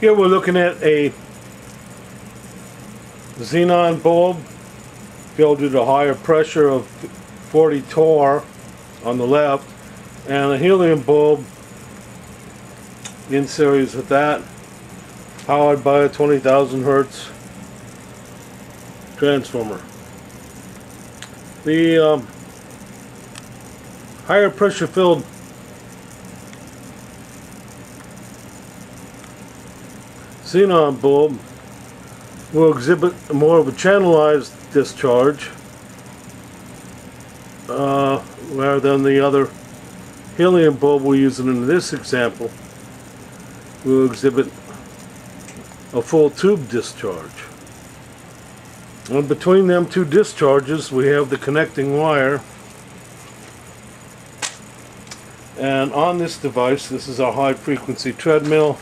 Here we're looking at a xenon bulb filled with a higher pressure of 40 torr on the left, and a helium bulb in series with that, powered by a 20,000 hertz transformer. The higher pressure filled xenon bulb will exhibit more of a channelized discharge rather than the other helium bulb we're using in this example will exhibit a full tube discharge. And between them two discharges we have the connecting wire, and on this device, this is our high frequency treadmill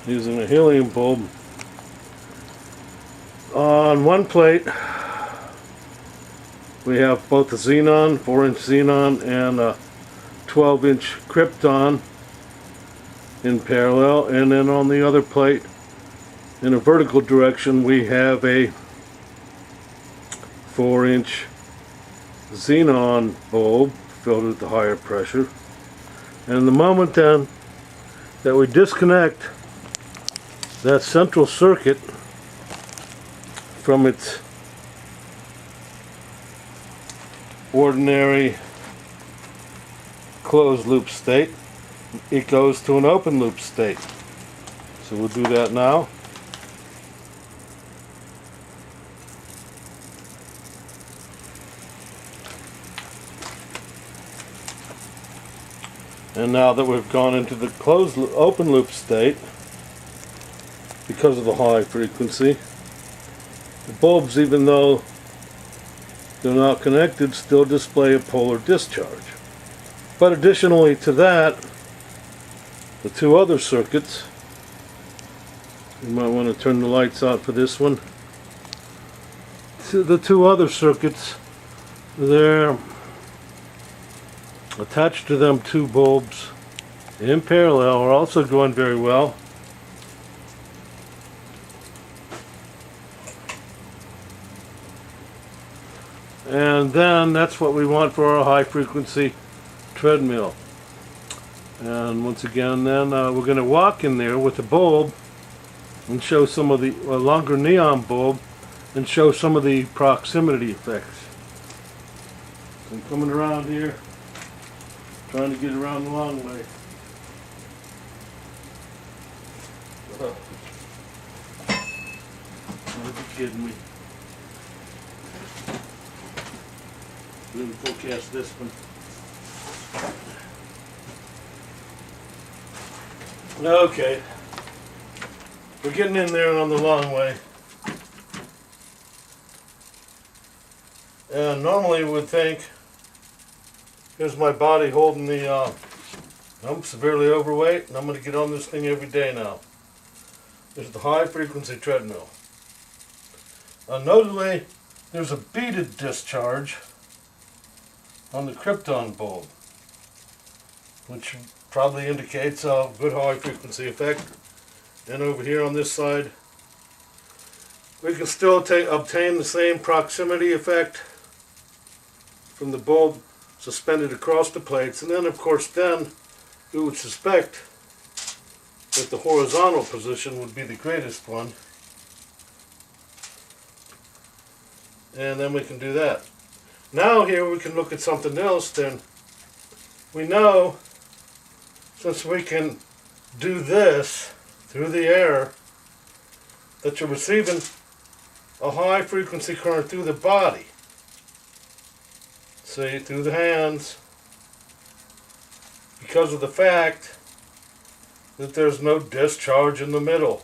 using a helium bulb. On one plate we have both a xenon, 4-inch xenon, and a 12-inch krypton in parallel, and then on the other plate in a vertical direction we have a 4-inch xenon bulb filled with the higher pressure. And the moment then that we disconnect that central circuit from its ordinary closed loop state, it goes to an open loop state. So we'll do that now. And now that we've gone into the closed open loop state, because of the high frequency, the bulbs, even though they're not connected, still display a polar discharge. But additionally to that, the two other circuits, you might want to turn the lights out for this one. The two other circuits, they're attached to them two bulbs in parallel, are also going very well. And then that's what we want for our high frequency treadmill. And once again then we're going to walk in there with the bulb and show some of the longer neon bulb and show some of the proximity effects. So I'm coming around here, trying to get around the long way. Don't be kidding me. Let me forecast this one. Okay. We're getting in there on the long way. And normally we would think, here's my body holding the, I'm severely overweight and I'm going to get on this thing every day now. There's the high frequency treadmill. Notably, there's a beaded discharge on the krypton bulb, which probably indicates a good high frequency effect. And over here on this side, we can still obtain the same proximity effect from the bulb suspended across the plates. And then of course then we would suspect that the horizontal position would be the greatest one, and then we can do that. Now here we can look at something else. Then we know, since we can do this through the air, that you're receiving a high frequency current through the body. See, through the hands, because of the fact that there's no discharge in the middle.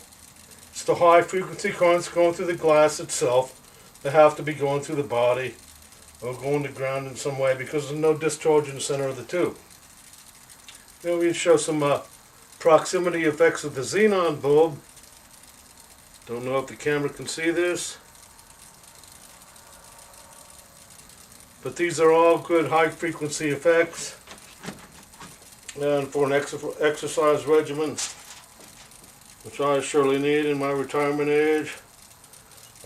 It's the high frequency currents going through the glass itself that have to be going through the body or going to ground in some way because there's no discharge in the center of the tube. Now we show some proximity effects of the xenon bulb. Don't know if the camera can see this, but these are all good high frequency effects. And for an exercise regimen, which I surely need in my retirement age.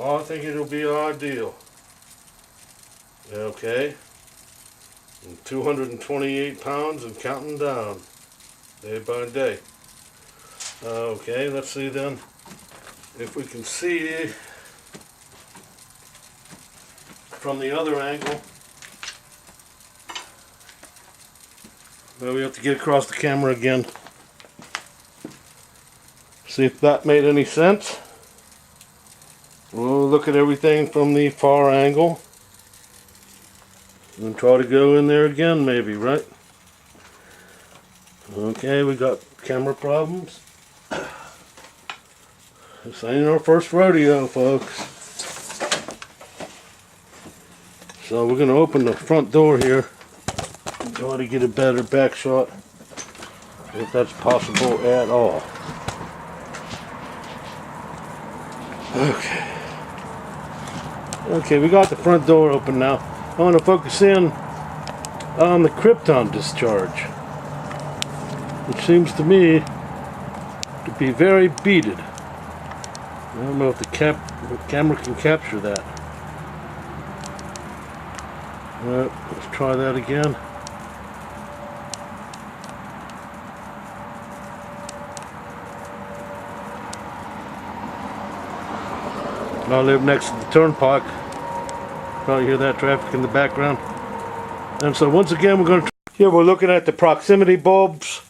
I think it'll be ideal. Okay, and 228 pounds and counting down, day by day. Okay, let's see then if we can see from the other angle. Well, we have to get across the camera again. See if that made any sense. We'll look at everything from the far angle and try to go in there again, maybe, right? Okay, we got camera problems. This ain't our first rodeo, folks. So we're going to open the front door here and try to get a better back shot, if that's possible at all. Okay. Okay, we got the front door open now. I want to focus in on the krypton discharge, which seems to me to be very beaded. I don't know if the camera can capture that. Alright, let's try that again. I live next to the turnpike. Probably hear that traffic in the background. And so once again we're going to... Here we're looking at the proximity bulbs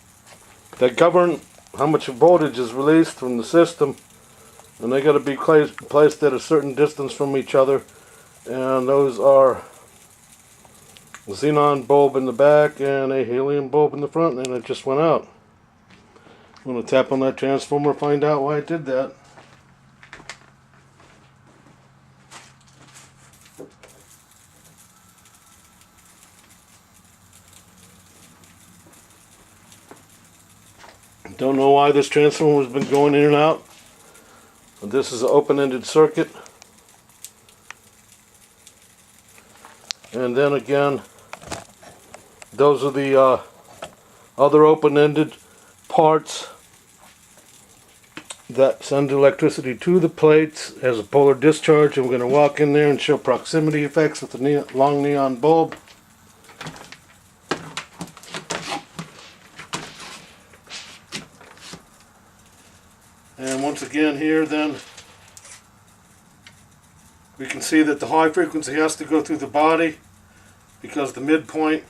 that govern how much voltage is released from the system. And they got to be placed at a certain distance from each other. And those are a xenon bulb in the back and a helium bulb in the front, and it just went out. I'm going to tap on that transformer, find out why it did that. Don't know why this transformer has been going in and out. This is an open-ended circuit. And then again, those are the other open-ended parts that send electricity to the plates as a polar discharge. And we're going to walk in there and show proximity effects with the long neon bulb. And once again here then, we can see that the high frequency has to go through the body because the midpoint,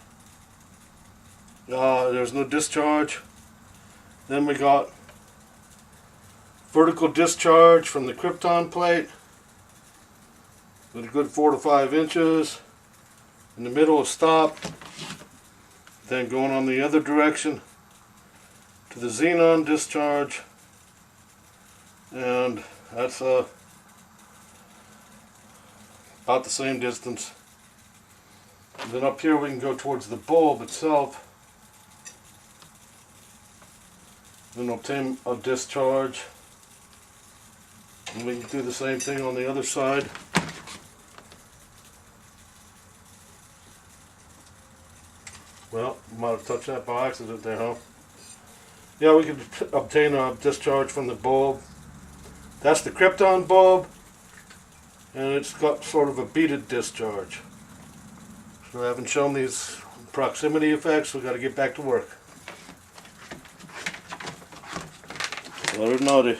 there's no discharge. Then we got vertical discharge from the krypton plate with a good 4 to 5 inches. In the middle of stop. Then going on the other direction to the xenon discharge. And that's about the same distance. And then up here we can go towards the bulb itself and obtain a discharge. And we can do the same thing on the other side. Well, might have touched that by accident there, huh? Yeah, we could obtain a discharge from the bulb. That's the krypton bulb, and it's got sort of a beaded discharge. So I haven't shown these proximity effects, so we've got to get back to work. Let it naughty.